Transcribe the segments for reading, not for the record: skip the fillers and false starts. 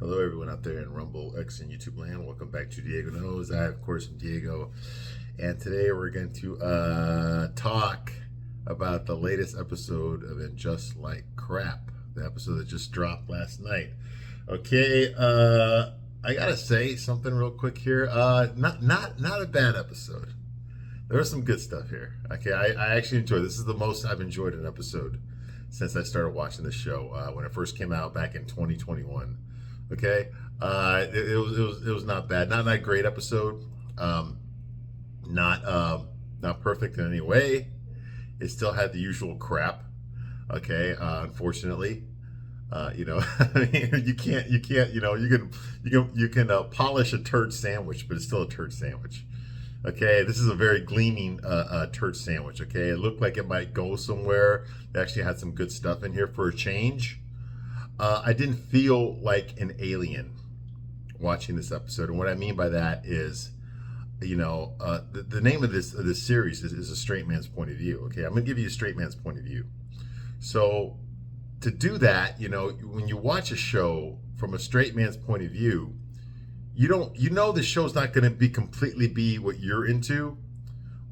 Hello, everyone out there in Rumble, X, and YouTube land. Welcome back to Diego Knows. I, of course, am Diego. And today we're going to talk about the latest episode of And Just Like Crap, the episode that just dropped last night. Okay, I gotta say something real quick here. Not a bad episode. There was some good stuff here. Okay, I actually enjoyed it. This is the most I've enjoyed an episode since I started watching the show when it first came out back in 2021. Okay, it was not bad, not a great episode, not perfect in any way. It still had the usual crap. Okay, unfortunately, I mean, you can't, you can polish a turd sandwich, but it's still a turd sandwich. Okay, this is a very gleaming turd sandwich. Okay, it looked like it might go somewhere. It actually had some good stuff in here for a change. I didn't feel like an alien watching this episode, and what I mean by that is, the name of this series is a straight man's point of view. Okay, I'm gonna give you a straight man's point of view. So to do that, when you watch a show from a straight man's point of view, the show's not going to be completely be what you're into,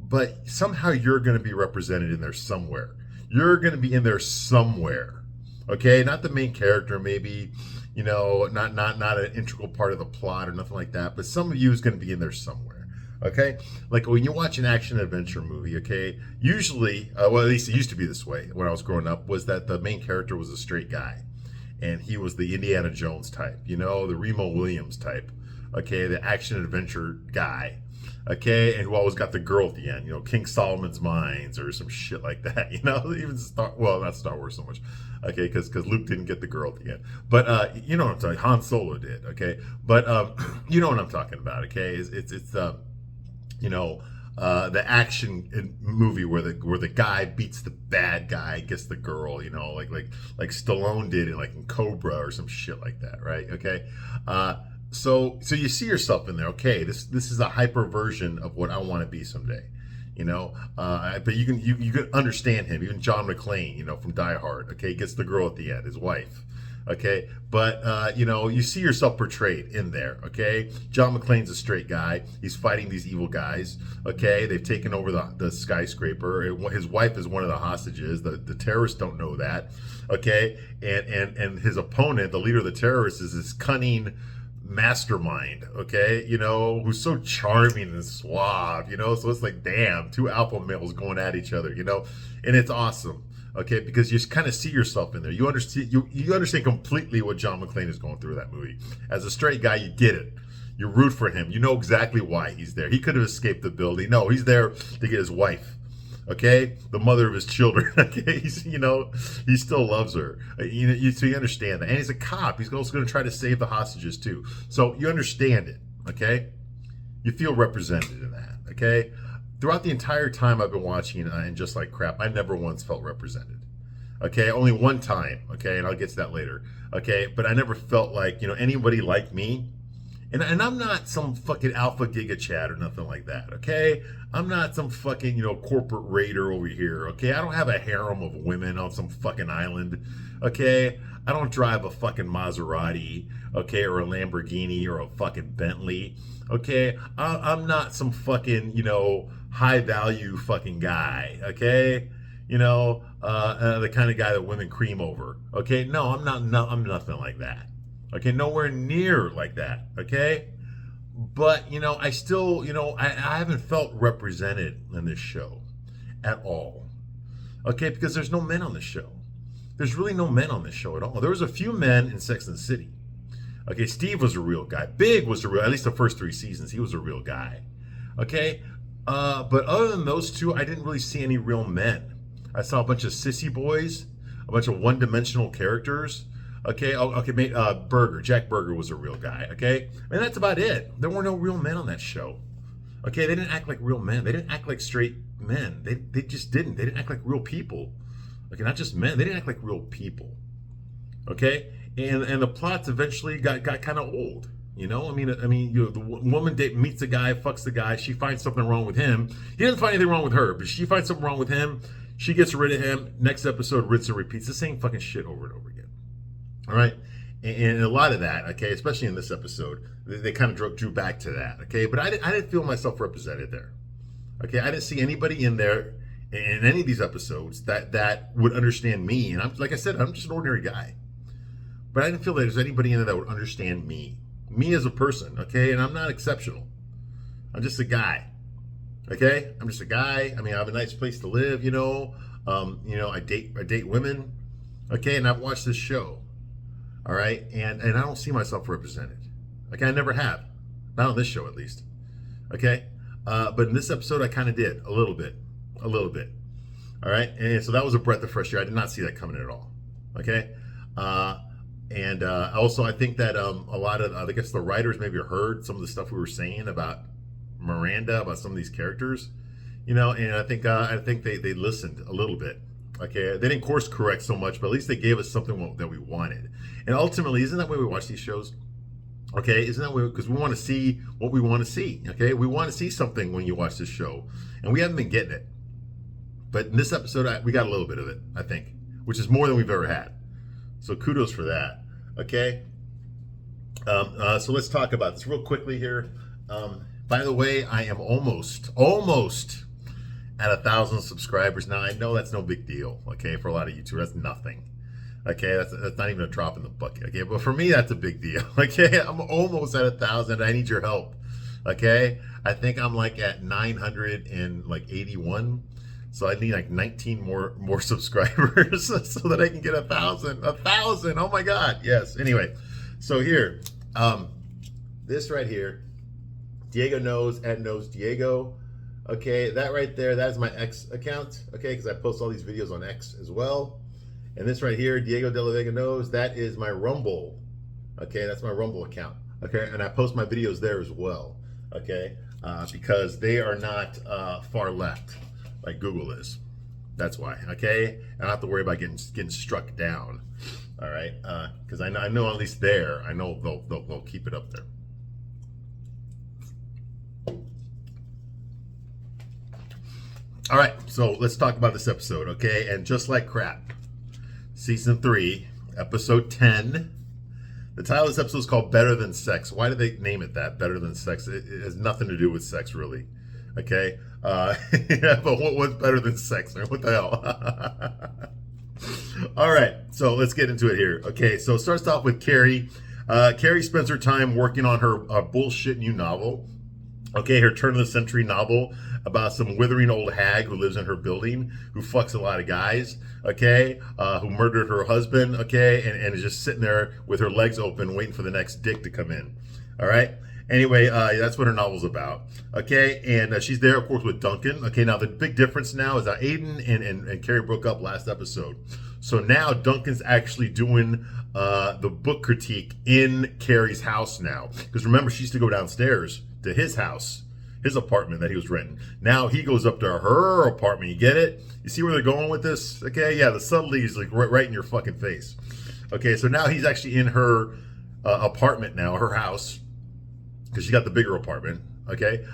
but somehow you're going to be represented in there somewhere. You're going to be in there somewhere. Okay, not the main character, maybe, not an integral part of the plot or nothing like that, but some of you is going to be in there somewhere. Okay, like when you watch an action adventure movie, okay, usually, well, at least it used to be this way when I was growing up, was that the main character was a straight guy, and he was the Indiana Jones type, the Remo Williams type, okay, the action adventure guy, okay, and who always got the girl at the end, King Solomon's Mines or some shit like that, even not Star Wars so much, okay, because Luke didn't get the girl at the end, but you know what I'm talking, Han Solo did, okay, but you know what I'm talking about, okay, it's the action movie where the guy beats the bad guy, gets the girl, like Stallone did in Cobra or some shit like that, right? Okay, so you see yourself in there. Okay, this is a hyper version of what I want to be someday, but you can understand him, even John McClane, from Die Hard. Okay, gets the girl at the end, his wife. Okay, but you see yourself portrayed in there. Okay, John McClane's a straight guy. He's fighting these evil guys. Okay, they've taken over the skyscraper. His wife is one of the hostages. The terrorists don't know that. Okay, and his opponent, the leader of the terrorists, is this cunning mastermind, okay, who's so charming and suave, so it's like, damn, two alpha males going at each other, and it's awesome. Okay, because you kind of see yourself in there. You understand completely what John McClane is going through in that movie. As a straight guy, you get it. You root for him. You know exactly why he's there. He could have escaped the building. No, he's there to get his wife. Okay, the mother of his children. Okay, he still loves her. So you understand that, and he's a cop. He's also going to try to save the hostages too. So you understand it. Okay, you feel represented in that. Okay. Throughout the entire time I've been watching And Just Like Crap, I never once felt represented. Okay, only one time. Okay, and I'll get to that later. Okay, but I never felt like anybody like me. And I'm not some fucking alpha giga chat or nothing like that. Okay, I'm not some fucking corporate raider over here. Okay, I don't have a harem of women on some fucking island. Okay, I don't drive a fucking Maserati. Okay, or a Lamborghini or a fucking Bentley. Okay, I'm not some fucking high value fucking guy. Okay, the kind of guy that women cream over. Okay, no, I'm not. No, I'm nothing like that. Okay, nowhere near like that. Okay, but I still I haven't felt represented in this show at all. Okay, because there's no men on this show. There's really no men on this show at all. There was a few men in Sex and the City. Okay, Steve was a real guy. Big was at least the first 3 seasons, he was a real guy. Okay, but other than those two, I didn't really see any real men. I saw a bunch of sissy boys, a bunch of one-dimensional characters. Okay, Jack Berger was a real guy. Okay, and that's about it. There were no real men on that show. Okay, they didn't act like real men. They didn't act like straight men. They just didn't. They didn't act like real people. Okay, not just men. They didn't act like real people. Okay. And the plots eventually got kind of old, the woman meets the guy, fucks the guy, she finds something wrong with him. He doesn't find anything wrong with her, but she finds something wrong with him. She gets rid of him. Next episode, rinse and repeats the same fucking shit over and over again. All right, And a lot of that, okay, especially in this episode, they kind of drew back to that, okay. But I didn't feel myself represented there, okay. I didn't see anybody in there in any of these episodes that would understand me. And I'm, like I said, I'm just an ordinary guy, but I didn't feel that there's anybody in there that would understand me as a person, okay. And I'm not exceptional. I'm just a guy, okay. I'm just a guy. I mean, I have a nice place to live, you know. I date women, okay. And I've watched this show. All right, and I don't see myself represented. Okay, I never have, not on this show at least. Okay, but in this episode, I kind of did a little bit. All right, and so that was a breath of fresh air. I did not see that coming at all. Okay, and also I think that a lot of I guess the writers maybe heard some of the stuff we were saying about Miranda, about some of these characters, you know, and I think they listened a little bit. Okay, they didn't course correct so much, but at least they gave us something that we wanted. And ultimately, isn't that why we watch these shows? Okay, isn't that why? Because we want to see what we want to see. Okay, we want to see something when you watch this show, and we haven't been getting it. But in this episode, we got a little bit of it, I think, which is more than we've ever had. So kudos for that. Okay. So let's talk about this real quickly here. By the way, I am almost at 1,000 subscribers. Now I know that's no big deal, okay, for a lot of YouTubers. That's nothing. Okay, that's not even a drop in the bucket. Okay, but for me that's a big deal. Okay, I'm almost at 1,000. I need your help. Okay, I think I'm like at 981. So I need like 19 more subscribers so that I can get 1,000. 1,000. Oh my God. Yes. Anyway, so here, this right here, Diego knows Diego. Okay, that right there, that's my X account, okay, because I post all these videos on X as well. And this right here, Diego De La Vega knows, that is my Rumble. Okay, that's my Rumble account. Okay, and I post my videos there as well. Okay, because they are not far left like Google is. That's why. Okay, I don't have to worry about getting struck down. All right, because I know at least there, I know they'll keep it up there. All right, so let's talk about this episode, okay? And just like crap, season 3, episode 10. The title of this episode is called Better Than Sex. Why did they name it that, Better Than Sex? It has nothing to do with sex, really, okay? Yeah, but what's better than sex? What the hell? All right, so let's get into it here. Okay, so it starts off with Carrie. Carrie spends her time working on her bullshit new novel. Okay, her turn-of-the-century novel about some withering old hag who lives in her building, who fucks a lot of guys, okay, who murdered her husband, okay, and is just sitting there with her legs open waiting for the next dick to come in, all right? Anyway, that's what her novel's about, okay? And she's there, of course, with Duncan. Okay, now the big difference now is that Aiden and Carrie broke up last episode. So now Duncan's actually doing the book critique in Carrie's house now. Because remember, she used to go downstairs to his house, his apartment that he was renting. Now he goes up to her apartment. You get it? You see where they're going with this? Okay, yeah, the subtlety is like right in your fucking face. Okay, so now he's actually in her apartment now, her house, because she got the bigger apartment. Okay,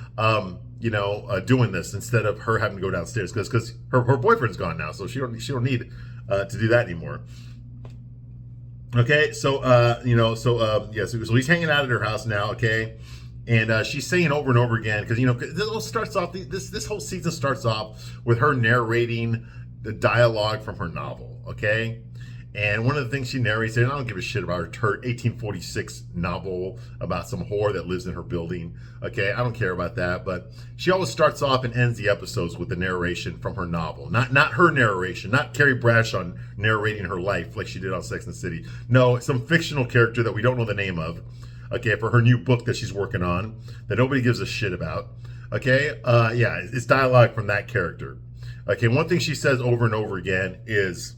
doing this instead of her having to go downstairs because her boyfriend's gone now, so she don't need to do that anymore. Okay, so so he's hanging out at her house now. Okay. And she's saying over and over again, because this whole season starts off with her narrating the dialogue from her novel, okay? And one of the things she narrates, and I don't give a shit about her 1846 novel about some whore that lives in her building, okay? I don't care about that, but she always starts off and ends the episodes with the narration from her novel. Not her narration, not Carrie Bradshaw narrating her life like she did on Sex and the City. No, some fictional character that we don't know the name of. Okay, for her new book that she's working on that nobody gives a shit about. Okay, yeah, it's dialogue from that character. Okay, one thing she says over and over again is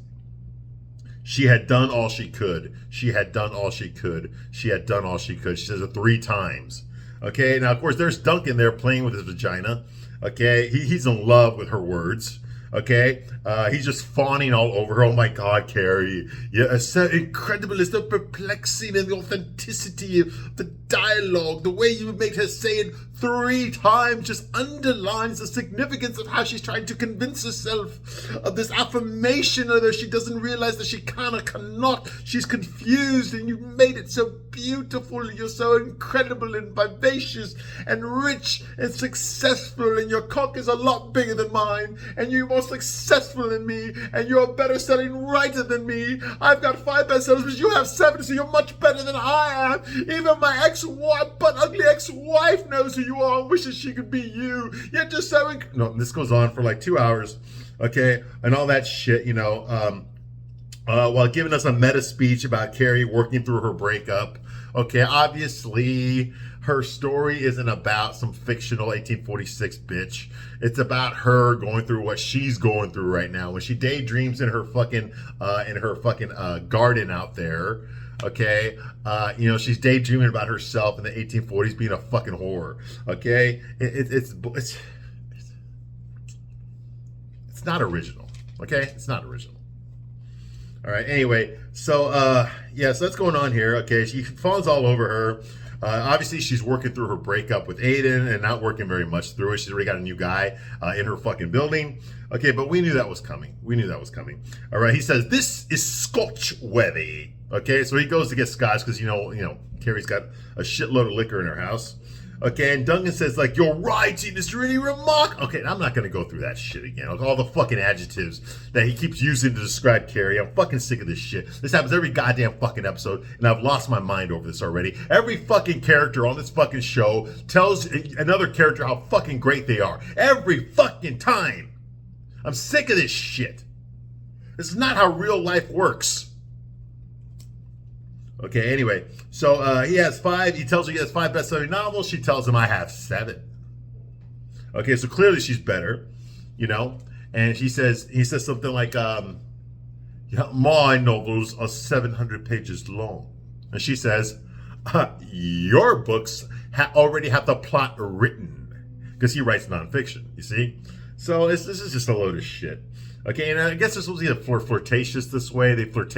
she had done all she could. She had done all she could. She had done all she could. She says it 3 times. Okay, now of course there's Duncan there playing with his vagina. Okay, he's in love with her words. Okay, he's just fawning all over her. Oh my God, Carrie, yeah, it's so incredible. It's so perplexing, and the authenticity of the dialogue, the way you made her say it 3 times just underlines the significance of how she's trying to convince herself of this affirmation, although she doesn't realize that she cannot. She's confused, and you made it so beautiful. You're so incredible and vivacious and rich and successful, and your cock is a lot bigger than mine, and you're more successful than me, and you're a better selling writer than me. I've got 5 bestsellers, but you have 7, so you're much better than I am. Even my ex-wife, but ugly ex-wife knows who you are and wishes she could be you. You're just so no, this goes on for like 2 hours, okay, and all that shit, while giving us a meta speech about Carrie working through her breakup. Okay, obviously her story isn't about some fictional 1846 bitch. It's about her going through what she's going through right now when she daydreams in her fucking garden out there. Okay, she's daydreaming about herself in the 1840s being a fucking whore. Okay, it's not original. Okay, it's not original. All right. Anyway, so so that's going on here. Okay, she falls all over her. Obviously, she's working through her breakup with Aiden and not working very much through it. She's already got a new guy in her fucking building. Okay, but we knew that was coming. All right. He says this is Scotch worthy. Okay, so he goes to get scotch because Carrie's got a shitload of liquor in her house. Okay, and Duncan says, like, your writing is really remarkable. Okay, I'm not going to go through that shit again. All the fucking adjectives that he keeps using to describe Carrie. I'm fucking sick of this shit. This happens every goddamn fucking episode, and I've lost my mind over this already. Every fucking character on this fucking show tells another character how fucking great they are. Every fucking time. I'm sick of this shit. This is not how real life works. Okay, anyway, so he has 5. He tells her he has 5 best-selling novels. She tells him I have 7. Okay, so clearly she's better, And he says something like, my novels are 700 pages long. And she says, your books already have the plot written. Because he writes nonfiction, you see? So this is just a load of shit. Okay, and I guess they're supposed to be flirtatious this way. They flirt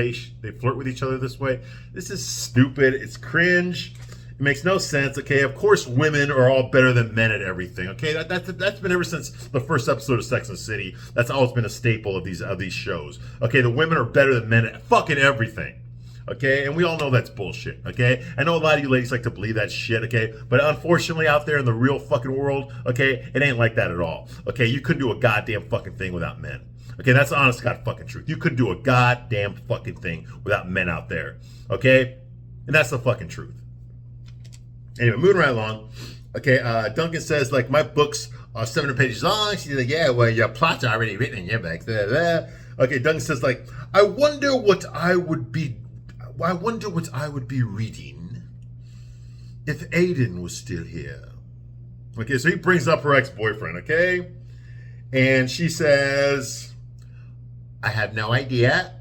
with each other this way. This is stupid. It's cringe. It makes no sense. Okay, of course women are all better than men at everything. Okay, that's been ever since the first episode of Sex and the City. That's always been a staple of these shows. Okay, the women are better than men at fucking everything. Okay, and we all know that's bullshit. Okay, I know a lot of you ladies like to believe that shit. Okay, but unfortunately out there in the real fucking world, okay, it ain't like that at all. Okay, you couldn't do a goddamn fucking thing without men. Okay, that's the honest God fucking truth. You couldn't do a goddamn fucking thing without men out there. Okay? And that's the fucking truth. Anyway, moving right along. Okay, Duncan says, like, my books are 700 pages long. She's like, yeah, well, your plots are already written in your books. Okay, Duncan says, like, I wonder what I would be reading if Aiden was still here. Okay, so he brings up her ex-boyfriend, okay? And she says, I have no idea.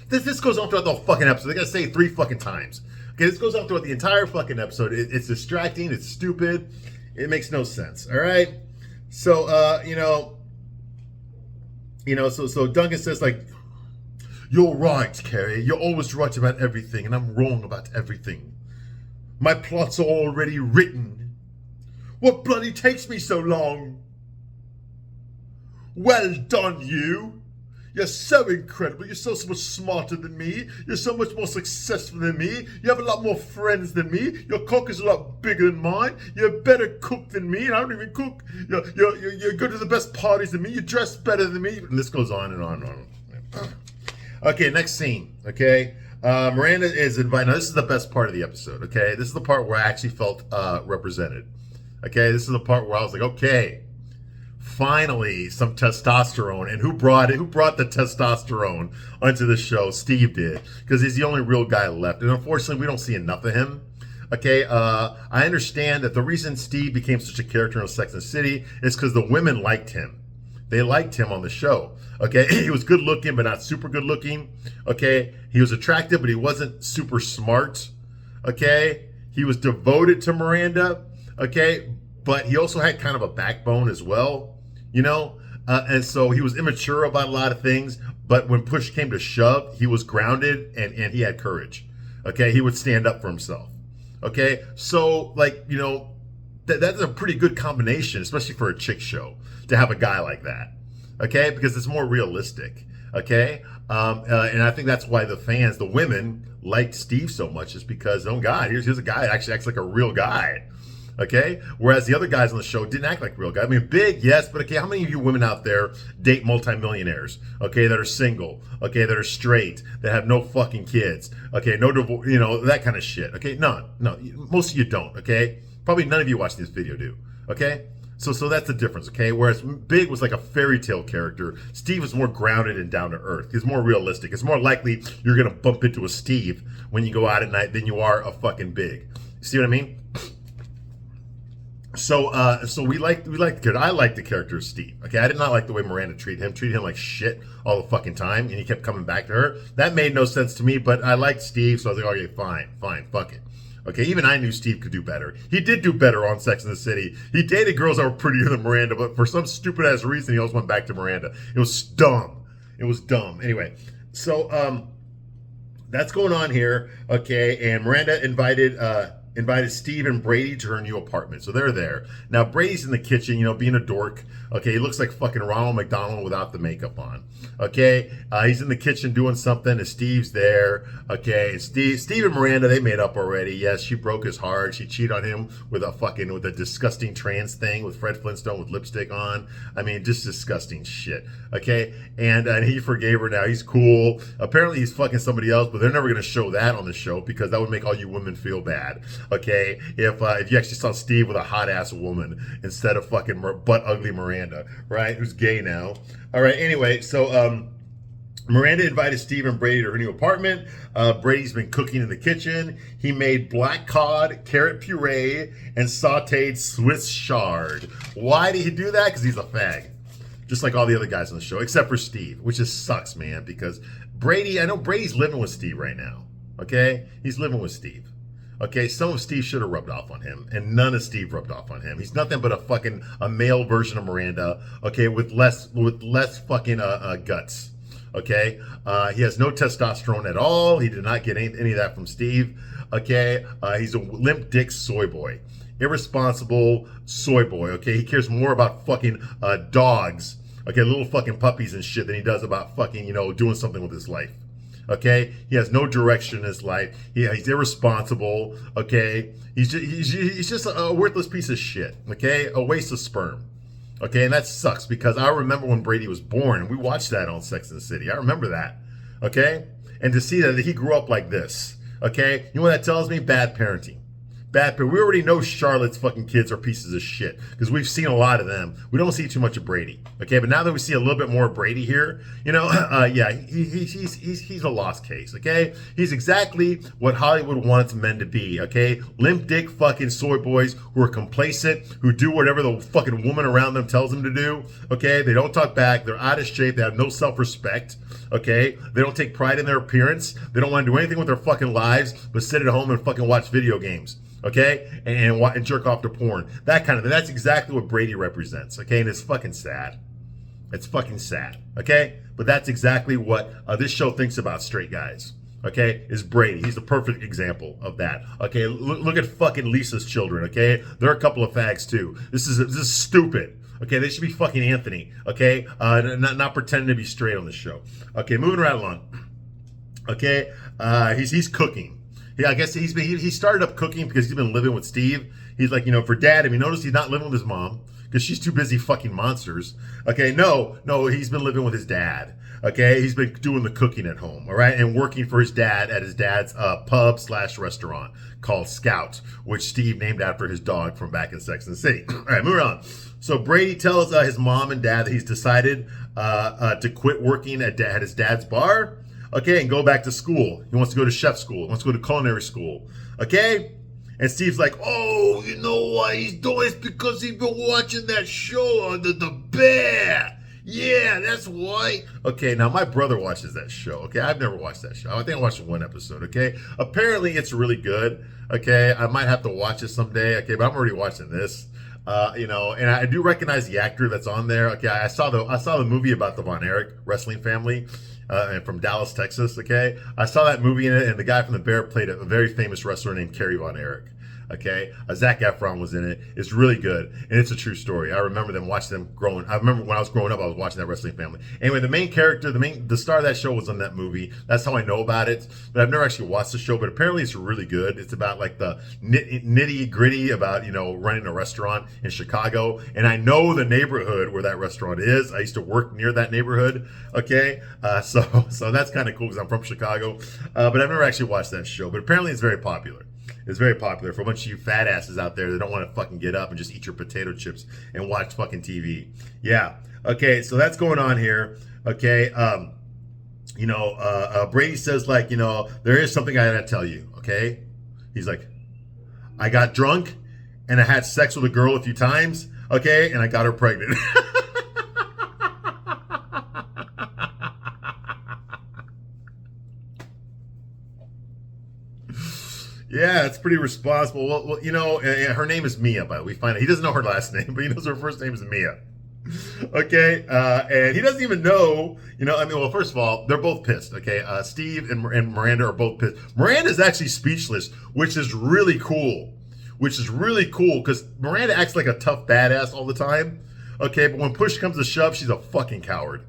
This goes on throughout the fucking episode. They gotta say it 3 fucking times. Okay, this goes on throughout the entire fucking episode. It's distracting. It's stupid. It makes no sense. All right. So, so Duncan says, like, you're right, Carrie. You're always right about everything, and I'm wrong about everything. My plots are already written. What bloody takes me so long? Well done, you. You're so incredible. You're so much smarter than me. You're so much more successful than me. You have a lot more friends than me. Your cock is a lot bigger than mine. You're a better cook than me, and I don't even cook. You go to the best parties than me. You dress better than me. And this goes on and on and on. Okay, next scene. Okay. Miranda is invited. Now, this is the best part of the episode. Okay. This is the part where I actually felt represented. Okay. This is the part where I was like, okay, finally some testosterone. And who brought it? Who brought the testosterone onto the show? Steve did, because he's the only real guy left. And unfortunately, we don't see enough of him. Okay, I understand that the reason Steve became such a character in Sex and the City is because the women liked him. They liked him on the show. Okay, he was good looking, but not super good looking. Okay, he was attractive, but he wasn't super smart. Okay, he was devoted to Miranda. Okay, but he also had kind of a backbone as well, you know? And so he was immature about a lot of things, but when push came to shove, he was grounded and he had courage. Okay, he would stand up for himself. Okay, so like that's a pretty good combination, especially for a chick show, to have a guy like that. Okay, because it's more realistic. Okay, and I think that's why the fans, the women, liked Steve so much, is because, oh God, here's a guy that actually acts like a real guy. Okay, whereas the other guys on the show didn't act like real guys. I mean, big, yes, but okay, how many of you women out there date multimillionaires? Okay, that are single. Okay, that are straight, that have no fucking kids. Okay, no divorce, that kind of shit. Okay, no, most of you don't. Okay, probably none of you watch this video do. Okay. So that's the difference, okay? Whereas Big was like a fairy tale character, Steve is more grounded and down to earth. He's more realistic. It's more likely you're gonna bump into a Steve when you go out at night than you are a fucking Big. See what I mean? So we like the character. I like the character of Steve. Okay, I did not like the way Miranda treated him like shit all the fucking time, and he kept coming back to her. That made no sense to me, but I liked Steve, so I was like, okay, fine, fuck it. Okay, even I knew Steve could do better. He did do better on Sex and the City. He dated girls that were prettier than Miranda, but for some stupid ass reason, he always went back to Miranda. It was dumb. Anyway, so that's going on here. Okay, and Miranda invited Steve and Brady to her new apartment. So they're there. Now Brady's in the kitchen, being a dork. Okay, he looks like fucking Ronald McDonald without the makeup on. Okay, he's in the kitchen doing something, and Steve's there. Okay, Steve and Miranda, they made up already. Yes, she broke his heart. She cheated on him with a disgusting trans thing with Fred Flintstone with lipstick on. I mean, just disgusting shit. Okay, and he forgave her now. He's cool. Apparently, he's fucking somebody else, but they're never gonna show that on the show because that would make all you women feel bad. Okay, if you actually saw Steve with a hot ass woman instead of fucking butt ugly Miranda, right? Who's gay now. All right. Anyway, so Miranda invited Steve and Brady to her new apartment. Brady's been cooking in the kitchen. He made black cod, carrot puree, and sauteed Swiss chard. Why did he do that? Because he's a fag. Just like all the other guys on the show, except for Steve, which just sucks, man, because I know Brady's living with Steve right now. Okay? He's living with Steve. Okay, some of Steve should have rubbed off on him, and none of Steve rubbed off on him. He's nothing but a male version of Miranda, okay, with less fucking guts. Okay, he has no testosterone at all. He did not get any of that from Steve. Okay, he's a limp dick soy boy, irresponsible soy boy. Okay, he cares more about fucking dogs, okay, little fucking puppies and shit, than he does about fucking doing something with his life. Okay, he has no direction in his life. He's irresponsible. Okay, he's just a worthless piece of shit. Okay, a waste of sperm. Okay, and that sucks because I remember when Brady was born, and we watched that on Sex and the City. I remember that. Okay, and to see that he grew up like this. Okay, you know what that tells me? Bad parenting. Bad parenting. We already know Charlotte's fucking kids are pieces of shit because we've seen a lot of them. We don't see too much of Brady. Okay, but now that we see a little bit more of Brady here, yeah, he's a lost case. Okay, he's exactly what Hollywood wants men to be. Okay, limp dick fucking soy boys who are complacent, who do whatever the fucking woman around them tells them to do. Okay, they don't talk back. They're out of shape. They have no self-respect. Okay, they don't take pride in their appearance. They don't want to do anything with their fucking lives but sit at home and fucking watch video games. Okay, and jerk off to porn. That kind of thing. That's exactly what Brady represents. Okay, and it's fucking sad. It's fucking sad. Okay, but that's exactly what this show thinks about straight guys. Okay, is Brady. He's the perfect example of that. Okay, look at fucking Lisa's children. Okay, they're a couple of fags too. This is stupid. Okay, they should be fucking Anthony. Okay, not pretending to be straight on the show. Okay, moving right along. Okay, he's cooking. Yeah, I guess he started up cooking because he's been living with Steve. He's like, for dad, have you noticed he's not living with his mom because she's too busy fucking monsters. Okay, no, he's been living with his dad. Okay, he's been doing the cooking at home, all right, and working for his dad at his dad's pub/restaurant called Scout, which Steve named after his dog from back in Sex and the City. All right, moving on. So Brady tells his mom and dad that he's decided to quit working at his dad's bar. Okay, and go back to school. He wants to go to chef school. He wants to go to culinary school. Okay? And Steve's like, oh, you know why he's doing it? It's because he's been watching that show under the bear. Yeah, that's why. Okay, now my brother watches that show. Okay, I've never watched that show. I think I watched one episode. Okay, apparently it's really good. Okay, I might have to watch it someday. Okay, but I'm already watching this. And I do recognize the actor that's on there. Okay, I saw the movie about the Von Erich wrestling family. And from Dallas, Texas. Okay, I saw that movie in it, and the guy from The Bear played a very famous wrestler named Kerry Von Erich. Okay, Zac Efron was in it. It's really good, and it's a true story. I remember watching them growing. I remember when I was growing up, I was watching that wrestling family. Anyway, the main character, the star of that show was on that movie. That's how I know about it. But I've never actually watched the show. But apparently, it's really good. It's about like the nitty gritty about running a restaurant in Chicago, and I know the neighborhood where that restaurant is. I used to work near that neighborhood. Okay, so that's kind of cool because I'm from Chicago. But I've never actually watched that show. But apparently, it's very popular. It's very popular for a bunch of you fat asses out there that don't want to fucking get up and just eat your potato chips and watch fucking TV. Yeah. Okay, so that's going on here. Okay. Brady says, like, there is something I gotta tell you. Okay. He's like, I got drunk and I had sex with a girl a few times. Okay. And I got her pregnant. Yeah, it's pretty responsible. Well, her name is Mia, by the way. We find out he doesn't know her last name, but he knows her first name is Mia. Okay, and he doesn't even know. Well, first of all, they're both pissed. Okay, Steve and Miranda are both pissed. Miranda's actually speechless, which is really cool. Because Miranda acts like a tough badass all the time. Okay, but when push comes to shove, she's a fucking coward.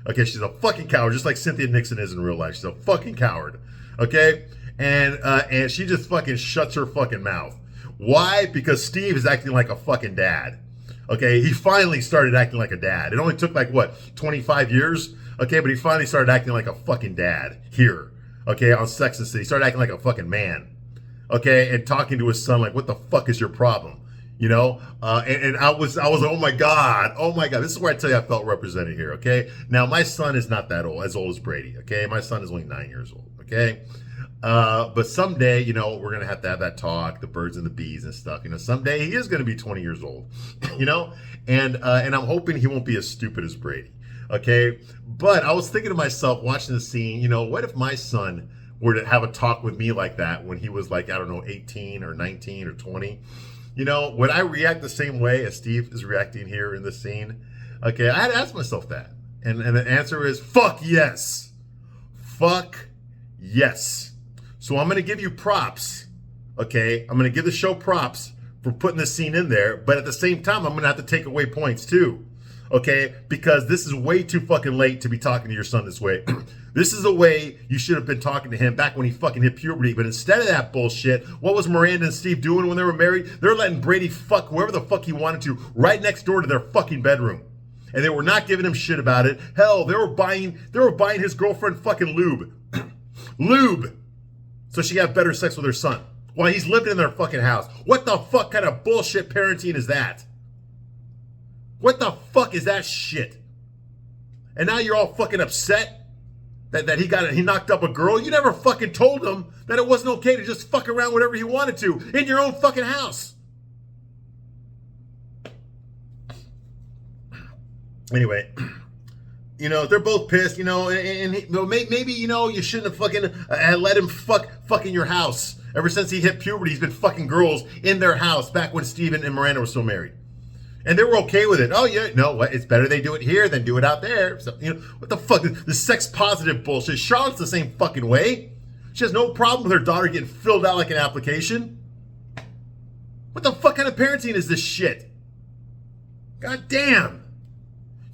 Okay, she's a fucking coward, just like Cynthia Nixon is in real life. She's a fucking coward. Okay. And she just fucking shuts her fucking mouth. Why? Because Steve is acting like a fucking dad. Okay, he finally started acting like a dad. It only took 25 years? Okay, but he finally started acting like a fucking dad here. Okay, on Sex and the City. He started acting like a fucking man. Okay, and talking to his son like, what the fuck is your problem? And I was oh my god, this is where I tell you I felt represented here. Okay, now my son is not that old, as old as Brady. Okay, my son is only 9 years old. Okay. But someday, we're going to have that talk, the birds and the bees and stuff. Someday he is going to be 20 years old, and I'm hoping he won't be as stupid as Brady. Okay. But I was thinking to myself, watching the scene, what if my son were to have a talk with me like that when he was 18 or 19 or 20? Would I react the same way as Steve is reacting here in this scene? Okay. I had to ask myself that. And the answer is fuck yes. Fuck yes. So I'm going to give you props, okay? I'm going to give the show props for putting this scene in there, but at the same time, I'm going to have to take away points too, okay? Because this is way too fucking late to be talking to your son this way. This is the way you should have been talking to him back when he fucking hit puberty, but instead of that bullshit, what was Miranda and Steve doing when they were married? They're letting Brady fuck whoever the fuck he wanted to right next door to their fucking bedroom. And they were not giving him shit about it. Hell, they were buying his girlfriend fucking lube. Lube. So she got better sex with her son while he's living in their fucking house. What the fuck kind of bullshit parenting is that? What the fuck is that shit? And now you're all fucking upset that he knocked up a girl. You never fucking told him that it wasn't okay to just fuck around whenever he wanted to in your own fucking house. Anyway. They're both pissed, and maybe, you shouldn't have fucking let him fuck in your house. Ever since he hit puberty, he's been fucking girls in their house back when Steven and Miranda were still married. And they were okay with it. Oh, yeah, no, it's better they do it here than do it out there. So, what the fuck? The sex positive bullshit. Charlotte's the same fucking way. She has no problem with her daughter getting filled out like an application. What the fuck kind of parenting is this shit? God damn.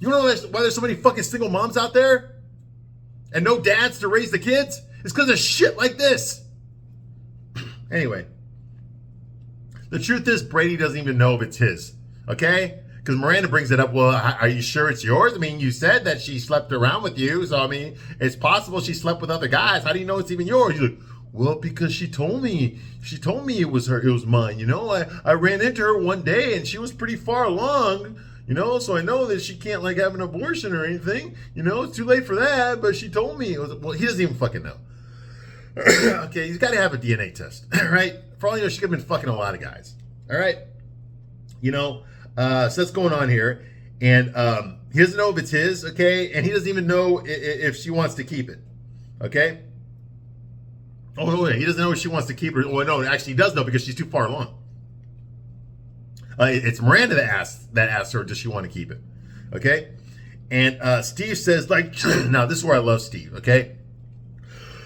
You know why there's so many fucking single moms out there? And no dads to raise the kids? It's because of shit like this. Anyway. The truth is, Brady doesn't even know if it's his. Okay? Because Miranda brings it up, well, are you sure it's yours? I mean, you said that she slept around with you. So, I mean, it's possible she slept with other guys. How do you know it's even yours? He's like, well, because she told me it was her, it was mine. I ran into her one day and she was pretty far along. So I know that she can't have an abortion or anything. It's too late for that, but she told me. Well, he doesn't even fucking know. Okay, he's got to have a DNA test, right? For all you know, she could have been fucking a lot of guys. All right? So that's going on here. And he doesn't know if it's his, okay? And he doesn't even know if she wants to keep it, okay? Oh, no, he doesn't know if she wants to keep it. Oh, no, actually he does know because she's too far along. It's Miranda that asked her, does she want to keep it? Okay? And Steve says, like, now this is where I love Steve, okay?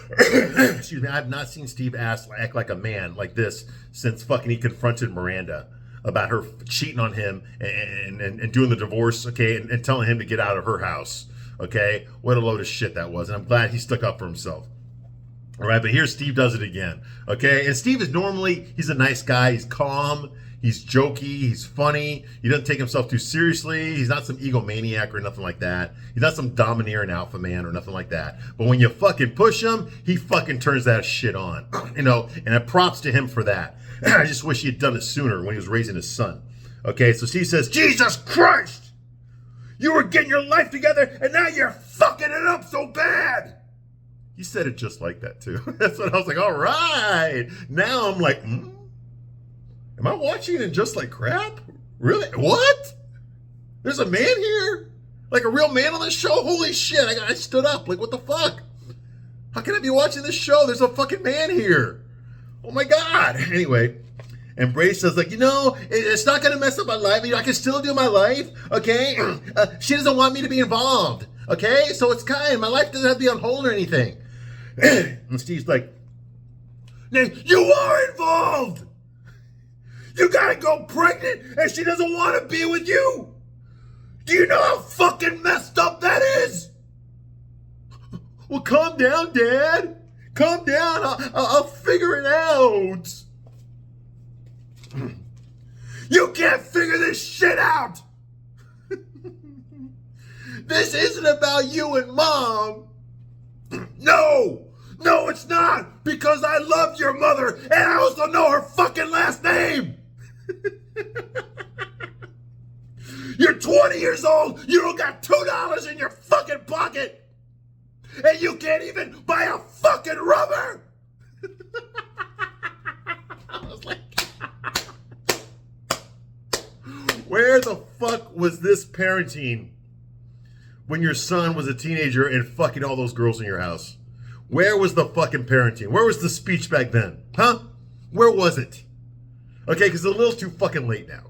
Excuse me, I've not seen Steve act like a man like this since fucking he confronted Miranda about her cheating on him and doing the divorce, okay, and telling him to get out of her house, okay? What a load of shit that was, and I'm glad he stuck up for himself. All right, but here Steve does it again, okay? And Steve is normally, he's a nice guy, he's calm, he's jokey, he's funny, he doesn't take himself too seriously, he's not some egomaniac or nothing like that, he's not some domineering alpha man or nothing like that, but when you fucking push him, he fucking turns that shit on, you know, and props to him for that. I just wish he had done it sooner when he was raising his son. Okay, so Steve says, Jesus Christ! You were getting your life together and now you're fucking it up so bad! He said it just like that too. That's what I was like, all right. Now I'm like, am I watching it just like crap? Really? What? There's a man here? Like a real man on this show? Holy shit, I stood up. Like, what the fuck? How can I be watching this show? There's a fucking man here. Oh my God. Anyway, and Brady says, like, you know, it's not going to mess up my life. You know, I can still do my life, okay? She doesn't want me to be involved, okay? So it's kind. My life doesn't have to be on hold or anything. And Steve's like, you are involved. You got to go pregnant and she doesn't want to be with you. Do you know how fucking messed up that is? Well, calm down, Dad. Calm down. I'll figure it out. You can't figure this shit out. This isn't about you and Mom. No, it's not. Because I love your mother and I also know her fucking last name. You're 20 years old. You don't got $2 in your fucking pocket. And you can't even buy a fucking rubber. I was like, where the fuck was this parenting when your son was a teenager and fucking all those girls in your house? Where was the fucking parenting? Where was the speech back then? Huh? Where was it? Okay, because it's a little too fucking late now.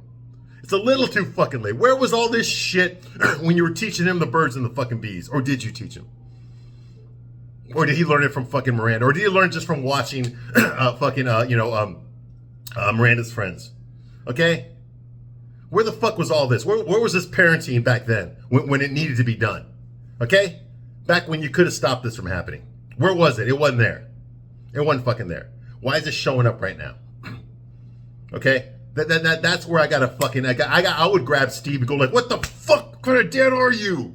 It's a little too fucking late. Where was all this shit when you were teaching him the birds and the fucking bees? Or did you teach him? Or did he learn it from fucking Miranda? Or did he learn just from watching Miranda's friends? Okay? Where the fuck was all this? Where was this parenting back then when it needed to be done? Okay? Back when you could have stopped this from happening. Where was it? It wasn't there. It wasn't fucking there. Why is it showing up right now? Okay? That's where I gotta fucking, I would grab Steve and go like, what the fuck kind of dad are you?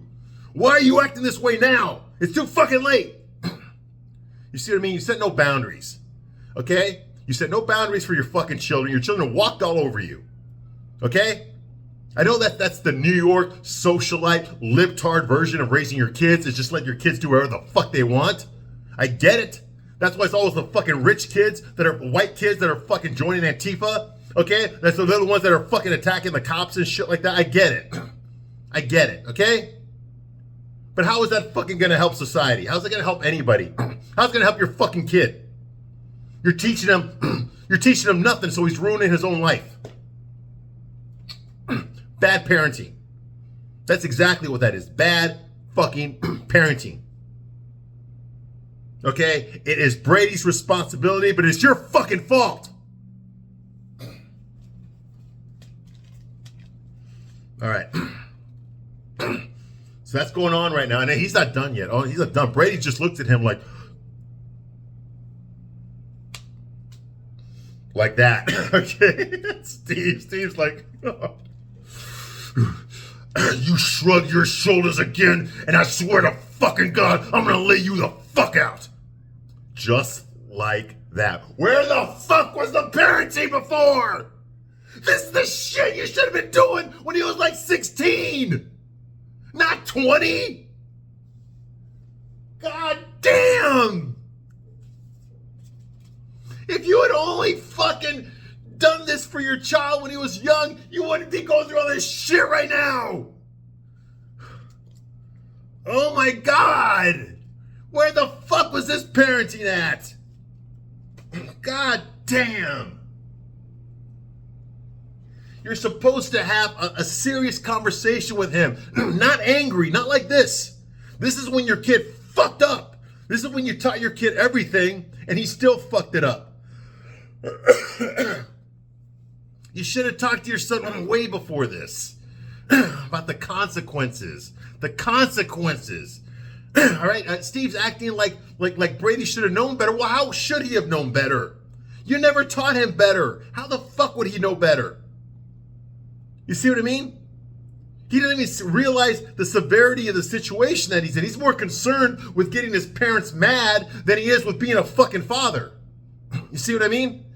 Why are you acting this way now? It's too fucking late. You see what I mean? You set no boundaries. Okay? You set no boundaries for your fucking children. Your children walked all over you. Okay? I know that's the New York socialite libtard version of raising your kids, is just let your kids do whatever the fuck they want. I get it. That's why it's always the fucking rich kids that are white kids that are fucking joining Antifa. Okay? They're the ones that are fucking attacking the cops and shit like that. I get it. I get it. Okay? But how is that fucking gonna help society? How's it gonna help anybody? How's it gonna help your fucking kid? You're teaching him nothing, so he's ruining his own life. Bad parenting. That's exactly what that is. Bad fucking parenting. Okay? It is Brady's responsibility, but it's your fucking fault. All right. So that's going on right now. And he's not done yet. Oh, he's not done. Brady just looked at him like that. Okay? Steve's like, oh. You shrug your shoulders again, and I swear to fucking God, I'm gonna lay you the fuck out. Just like that. Where the fuck was the parenting before? This is the shit you should have been doing when he was like 16. Not 20. God damn. If you had only fucking done this for your child when he was young, you wouldn't be going through all this shit right now. Oh my God. Where the fuck was this parenting at? God damn. You're supposed to have a serious conversation with him. Not angry, not like this. This is when your kid fucked up. This is when you taught your kid everything and he still fucked it up. You should have talked to your son way before this about the consequences. The consequences. All right, Steve's acting like Brady should have known better. Well, how should he have known better? You never taught him better. How the fuck would he know better? You see what I mean? He didn't even realize the severity of the situation that he's in. He's more concerned with getting his parents mad than he is with being a fucking father. You see what I mean?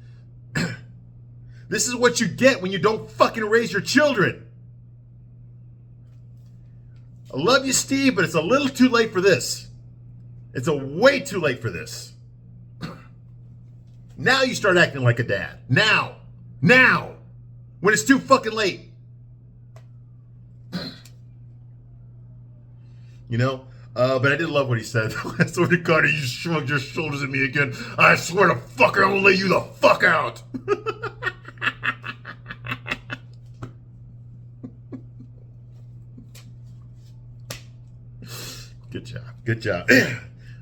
This is what you get when you don't fucking raise your children. I love you, Steve, but it's a little too late for this. It's a way too late for this. Now you start acting like a dad. Now. When it's too fucking late. You know? But I did love what he said. I swear to God, you shrugged your shoulders at me again. I swear to fucker, I'm gonna lay you the fuck out. Good job. Good job.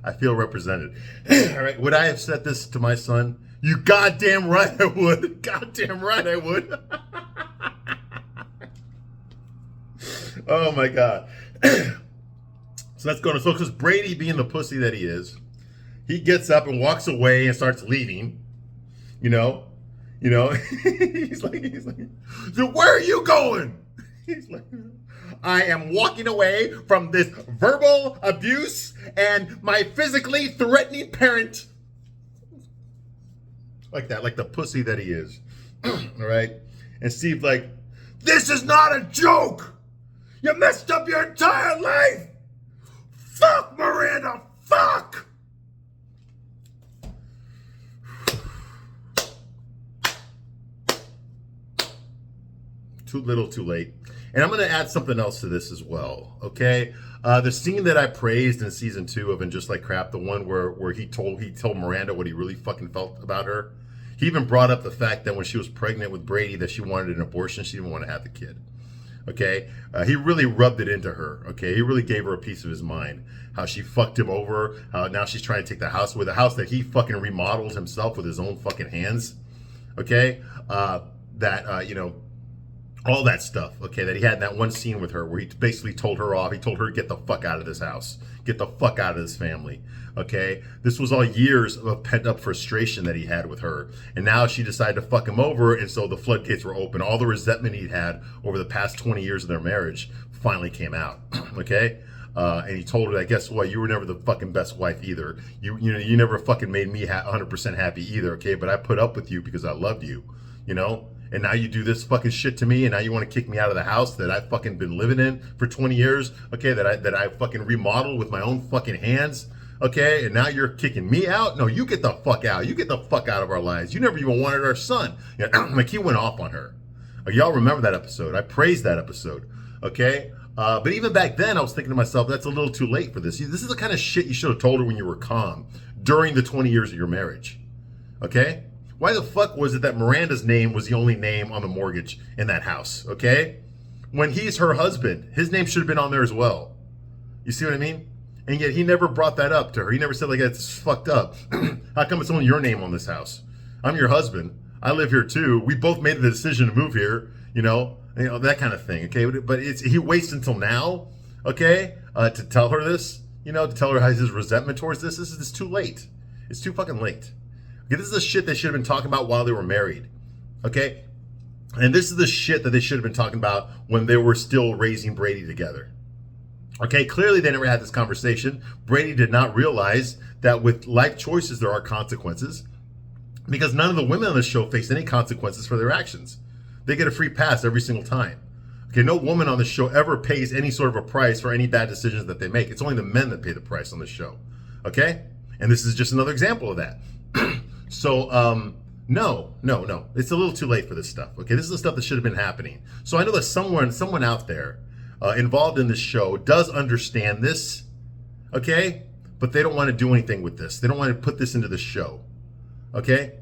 I feel represented. All right. Would I have said this to my son? You goddamn right I would. Goddamn right I would. Oh my God. So that's going to, so because Brady being the pussy that he is, he gets up and walks away and starts leaving. You know, he's like, so where are you going? He's like, I am walking away from this verbal abuse and my physically threatening parent. Like that, like the pussy that he is. All right. And Steve's like, this is not a joke. You messed up your entire life. Fuck, Miranda, fuck! Too little, too late. And I'm going to add something else to this as well, okay? The scene that I praised in season 2 of And Just Like Crap, the one where he told Miranda what he really fucking felt about her. He even brought up the fact that when she was pregnant with Brady that she wanted an abortion, she didn't want to have the kid. Okay, he really rubbed it into her. Okay, he really gave her a piece of his mind. How she fucked him over. How now she's trying to take the house with a house that he fucking remodeled himself with his own fucking hands. Okay, you know, all that stuff. Okay, that he had in that one scene with her where he basically told her off. He told her to get the fuck out of this house, get the fuck out of this family. Okay, this was all years of pent up frustration that he had with her, and now she decided to fuck him over, and so the floodgates were open. All the resentment he'd had over the past 20 years of their marriage finally came out. Okay, and he told her that, guess what? You were never the fucking best wife either. You never fucking made me 100% happy either. Okay, but I put up with you because I loved you. You know. And now you do this fucking shit to me, and now you want to kick me out of the house that I've fucking been living in for 20 years, okay, that I fucking remodeled with my own fucking hands, okay, and now you're kicking me out? No, you get the fuck out. You get the fuck out of our lives. You never even wanted our son. You know, like, he went off on her. Y'all remember that episode. I praised that episode, okay? But even back then, I was thinking to myself, that's a little too late for this. This is the kind of shit you should have told her when you were calm during the 20 years of your marriage, okay? Why the fuck was it that Miranda's name was the only name on the mortgage in that house, okay? When he's her husband, his name should have been on there as well. You see what I mean? And yet he never brought that up to her. He never said, like, that's fucked up. How come it's only your name on this house? I'm your husband. I live here too. We both made the decision to move here, you know, that kind of thing, okay? But he waits until now, okay, to tell her this, you know, to tell her his resentment towards this. This is too late. It's too fucking late. Okay, this is the shit they should have been talking about while they were married, okay? And this is the shit that they should have been talking about when they were still raising Brady together. Okay, clearly they never had this conversation. Brady did not realize that with life choices there are consequences, because none of the women on the show face any consequences for their actions. They get a free pass every single time. Okay, no woman on the show ever pays any sort of a price for any bad decisions that they make. It's only the men that pay the price on the show, okay? And this is just another example of that. So, no. It's a little too late for this stuff. Okay, this is the stuff that should have been happening. So I know that someone out there involved in this show does understand this, okay? But they don't want to do anything with this. They don't want to put this into the show, okay?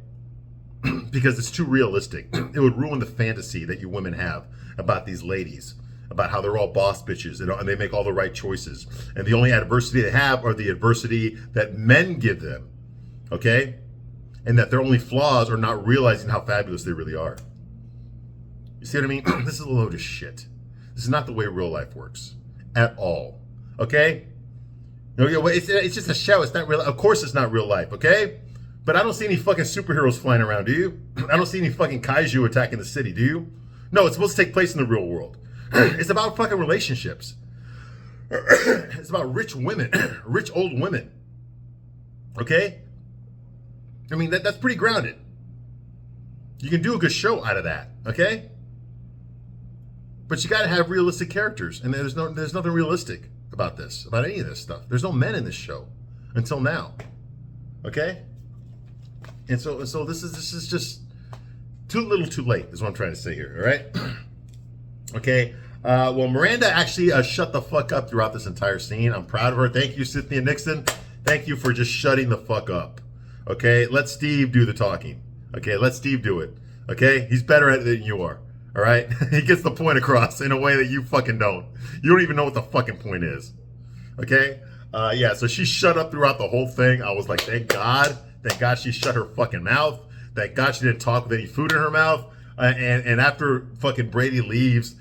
because it's too realistic. It would ruin the fantasy that you women have about these ladies, about how they're all boss bitches and they make all the right choices. And the only adversity they have are the adversity that men give them, okay? And that their only flaws are not realizing how fabulous they really are. You see what I mean? This is a load of shit. This is not the way real life works at all, okay? It's just a show. It's not real. Of course it's not real life, okay? But I don't see any fucking superheroes flying around, do you? I don't see any fucking kaiju attacking the city, do you? No, it's supposed to take place in the real world. It's about fucking relationships. It's about rich women, rich old women. Okay? I mean, that's pretty grounded. You can do a good show out of that, okay? But you got to have realistic characters, and there's nothing realistic about this, about any of this stuff. There's no men in this show until now, okay? And so this is just too little, too late, is what I'm trying to say here. All right, okay. Well, Miranda actually shut the fuck up throughout this entire scene. I'm proud of her. Thank you, Cynthia Nixon. Thank you for just shutting the fuck up. Okay, let Steve do the talking. Okay, let Steve do it. Okay, he's better at it than you are. All right, he gets the point across in a way that you fucking don't. You don't even know what the fucking point is. Okay, yeah. So she shut up throughout the whole thing. I was like, thank God she shut her fucking mouth. Thank God she didn't talk with any food in her mouth. And after fucking Brady leaves,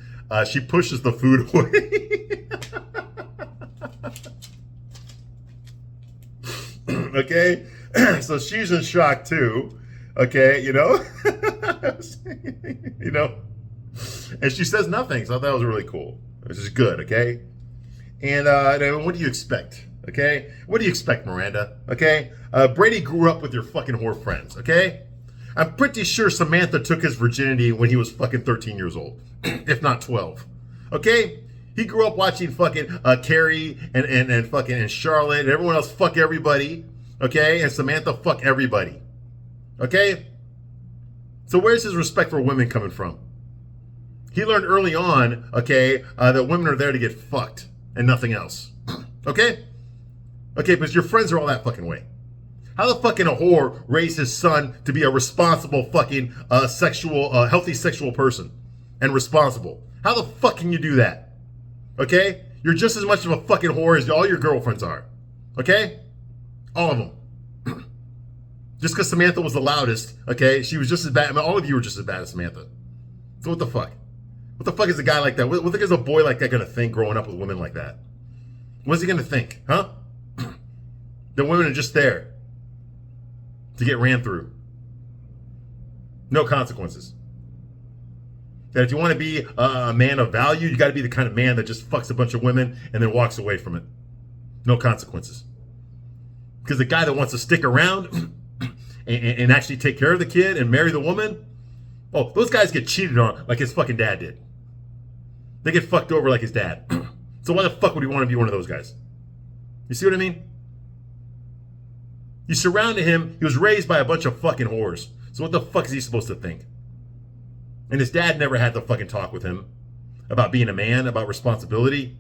she pushes the food away. Okay, so she's in shock too. Okay, you know, you know, and she says nothing. So I thought that was really cool. This is good. Okay, and what do you expect? Okay, what do you expect, Miranda? Okay, Brady grew up with your fucking whore friends. Okay, I'm pretty sure Samantha took his virginity when he was fucking 13 years old, if not 12. Okay, he grew up watching fucking Carrie and fucking Charlotte and everyone else fuck everybody. Okay, and Samantha fuck everybody. Okay, so where's his respect for women coming from? He learned early on, okay, that women are there to get fucked and nothing else. Okay? Okay, because your friends are all that fucking way. How the fuck can a whore raise his son to be a responsible fucking healthy sexual person and responsible? How the fuck can you do that? Okay? You're just as much of a fucking whore as all your girlfriends are. Okay? All of them. Just because Samantha was the loudest, okay, she was just as bad. I mean, all of you were just as bad as Samantha. So what the fuck? What the fuck is a guy like that? What the fuck is a boy like that going to think growing up with women like that? What's he going to think, huh? That women are just there to get ran through. No consequences. That if you want to be a man of value, you got to be the kind of man that just fucks a bunch of women and then walks away from it. No consequences. Because the guy that wants to stick around and actually take care of the kid and marry the woman, oh, those guys get cheated on like his fucking dad did. They get fucked over like his dad. So why the fuck would he want to be one of those guys? You see what I mean? You surrounded him. He was raised by a bunch of fucking whores. So what the fuck is he supposed to think? And his dad never had to fucking talk with him about being a man, about responsibility,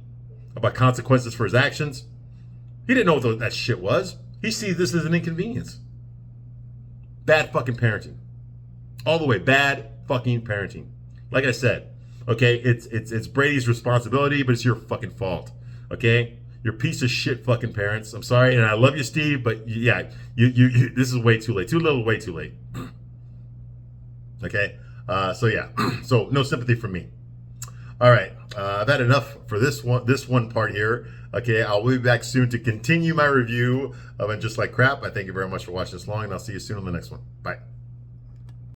about consequences for his actions. He didn't know what that shit was. He sees this as an inconvenience. Bad fucking parenting. All the way, bad fucking parenting. Like I said, okay, it's Brady's responsibility, but it's your fucking fault. Okay? You're piece of shit fucking parents. I'm sorry, and I love you, Steve, but yeah, you this is way too late. Too little, way too late. Okay? So yeah. So no sympathy from me. All right. I've had enough for this one part here. Okay, I'll be back soon to continue my review of And Just Like Crap. I thank you very much for watching this long, and I'll see you soon on the next one. Bye.